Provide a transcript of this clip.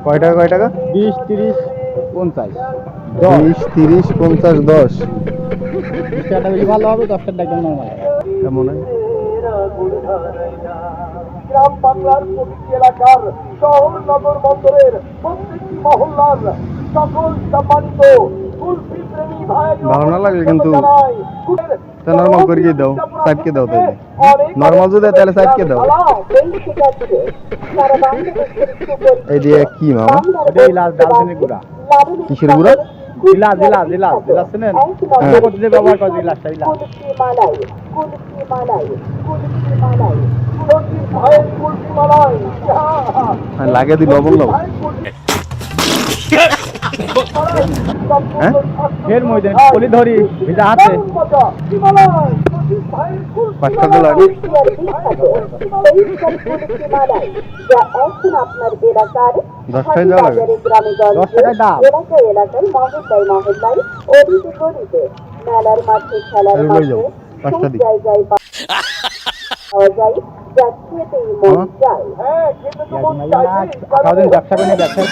কয় টাকা 20, 30, 50। 20, 30, 50, 10 টাকাটা বেশি ভালো হবে, 10 টাকা একদম নরমাল। কেমন হয়? গ্রাম বাংলার প্রতিটি এলাকার শহর নগর বন্দরের প্রত্যেকটি মহল্লার সকল সম্মানিত কুলফি প্রেমী ভাই ভালো না লাগলে কিন্তু নরমাল করিয়ে দাও, সাইডকে দাও। তাইলে নরমাল যদি তাহলে সাইডকে দাও। এই দিয়ে কি মামা? এটা ইলাচ, দারচিনির গুঁড়া। কিসের গুঁড়া? ইলাচ শুনেন? কত যে ব্যবহার করে ইলাচটা, ইলাচ। লাগে দি লবণ লবণ। হ্যাঁ, ফের মই দেন কলি ধরি ভিজা হাতে। 5 টাকা লাগে। আপনার এলাকার 10 টাকা দেওয়া লাগে। গ্রামে 10 টাকায় দাম। এলাকায় মহল্লায় মহল্লায় অলিতে গলিতে মেলার মাঠে খেলার লই মাঠে যাও, 5 টা দিই। জায়গায় পাওয়া যায়, যা খেতেই মন চায়। হ্যাঁ, খেতে তো মন চায়। ব্যবসা করে ব্যবসা